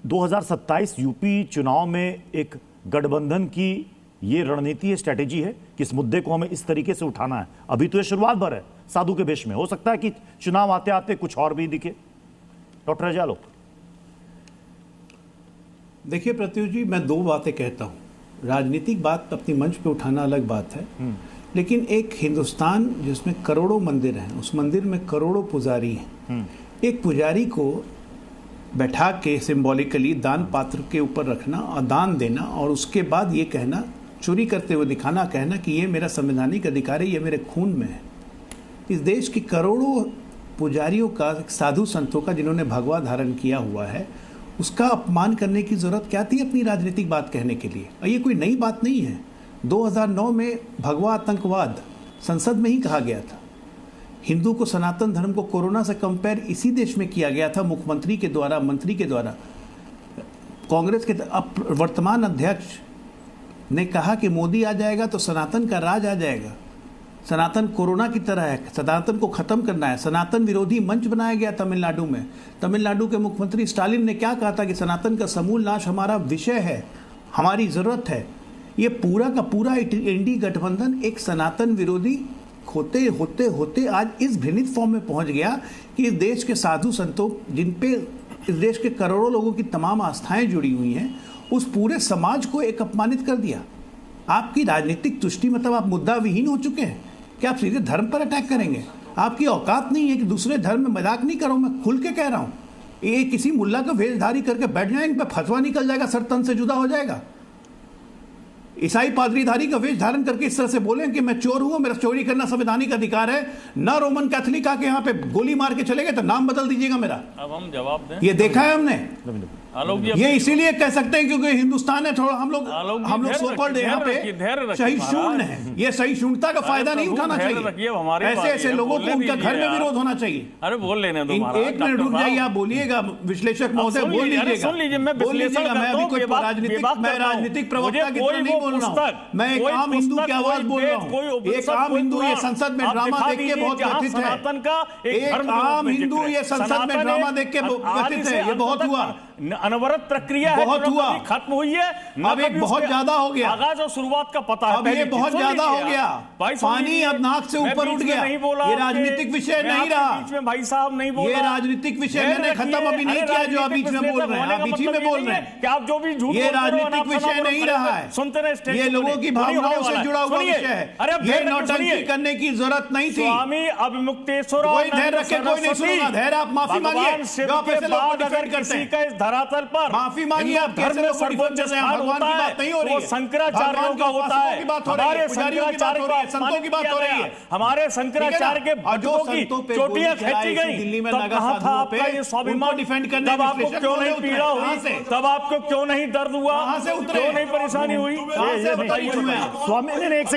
2027 UP चुनाव में एक गठबंधन की ये रणनीति है, स्ट्रेटेजी है कि इस मुद्दे को हमें इस तरीके से उठाना है। अभी तो ये शुरुआत भर है साधु के वेश में, हो सकता है कि चुनाव आते आते कुछ और भी दिखे। डॉक्टर अजय आलोक। देखिए प्रत्युष जी, मैं दो बातें कहता हूं। राजनीतिक बात अपनी मंच पे उठाना अलग बात है, लेकिन एक हिंदुस्तान जिसमें करोड़ों मंदिर हैं, उस मंदिर में करोड़ों पुजारी हैं, एक पुजारी को बैठा के सिंबॉलिकली दान पात्र के ऊपर रखना और दान देना और उसके बाद ये कहना, चोरी करते हुए दिखाना, कहना कि ये मेरा संवैधानिक अधिकार है, ये मेरे खून में है। इस देश की करोड़ों पुजारियों का, साधु संतों का, जिन्होंने भगवा धारण किया हुआ है, उसका अपमान करने की जरूरत क्या थी अपनी राजनीतिक बात कहने के लिए? और ये कोई नई बात नहीं है। 2009 में भगवा आतंकवाद संसद में ही कहा गया था। हिंदू को, सनातन धर्म को कोरोना से कंपेयर इसी देश में किया गया था, मुख्यमंत्री के द्वारा, मंत्री के द्वारा। कांग्रेस के वर्तमान अध्यक्ष ने कहा कि मोदी आ जाएगा तो सनातन का राज आ जाएगा, सनातन कोरोना की तरह है, सनातन को खत्म करना है। सनातन विरोधी मंच बनाया गया तमिलनाडु में। तमिलनाडु के मुख्यमंत्री स्टालिन ने क्या कहा था कि सनातन का समूल नाश हमारा विषय है, हमारी जरूरत है। ये पूरा का पूरा इंडी गठबंधन एक सनातन विरोधी होते होते होते आज इस घृणित फॉर्म में पहुंच गया कि इस देश के साधु संतों, जिन पे इस देश के करोड़ों लोगों की तमाम आस्थाएं जुड़ी हुई हैं, उस पूरे समाज को एक अपमानित कर दिया। आपकी राजनीतिक तुष्टि मतलब आप मुद्दा विहीन हो चुके हैं। क्या आप सीधे धर्म पर अटैक करेंगे? आपकी औकात नहीं है कि दूसरे धर्म में मजाक नहीं करो, मैं खुल के कह रहा हूं। ये किसी मुल्ला का वेशधारी करके बैठ जाए, इन पर फतवा निकल जाएगा, सर तन से जुदा हो जाएगा। ईसाई पादरीधारी का वेश धारण करके इस तरह से बोलें कि मैं चोर हूं, मेरा चोरी करना संवैधानिक अधिकार है, न रोमन कैथोलिक आके यहाँ पे गोली मार के चले गए तो नाम बदल दीजिएगा मेरा। अब हम जवाब दें। ये देखा है हमने। ये इसीलिए कह सकते हैं क्योंकि हिंदुस्तान है, थोड़ा हम लोग सोकॉल्ड यहाँ पे सहिष्णुता है। ये सहिष्णुता का फायदा नहीं उठाना चाहिए। ऐसे ऐसे लोगों को उनका घर में विरोध होना चाहिए। अरे बोल लेने दो, एक मिनट रुक जाइए, आप बोलिएगा विश्लेषक महोदय, बोल लीजिएगा। मैं राजनीतिक प्रवक्ता की तरह नहीं बोल रहा हूँ, मैं एक आम हिंदू की आवाज बोल रहा हूँ। एक आम हिंदू ये संसद में ड्रामा देख के बहुत व्यथित है। एक आम हिंदू ये संसद में ड्रामा देख के व्यथित है। ये बहुत हुआ, अनवरत प्रक्रिया है, बहुत हुआ, खत्म हुई है। अब एक बहुत ज्यादा हो गया, आगाज और शुरुआत का पता है। अब ये बहुत ज्यादा हो गया, पानी अब नाक से ऊपर उठ गया। ये राजनीतिक विषय नहीं रहा, बीच में भाई साहब नहीं बोला। ये राजनीतिक विषय मैंने खत्म अभी नहीं किया जो आप बीच में बोल रहे हैं, आप बीच में बोल रहे हैं कि आप जो भी झूठ, ये राजनीतिक विषय नहीं रहा है, सुनते रहे। ये लोगों की भावनाओं से जुड़ा हुआ विषय है। ये नौटंकी करने की जरूरत नहीं थी। स्वामी अभिमुक्तेश्वर, कोई धैर्य रखे, कोई नहीं सुनेगा। धैर्य, आप माफी मांगिए। किसी का इस धरातल पर माफी मांगिए। आप कैसे लोग सर्वोच्च स्थान भगवान की बात नहीं हो रही है, शंकराचार्यों का होता है। हमारे शंकराचार्य की संतों की बात हो रही है, हमारे शंकराचार्य के भक्तों की चोटियां खींची गई। दिल्ली में तब कहां था आपका ये स्वाभिमान? डिफेंड करने, तब आपको क्यों नहीं पीड़ा हुई? तब आपको क्यों नहीं दर्द हुआ? क्यों नहीं परेशानी हुई? बताइए। स्वामी ने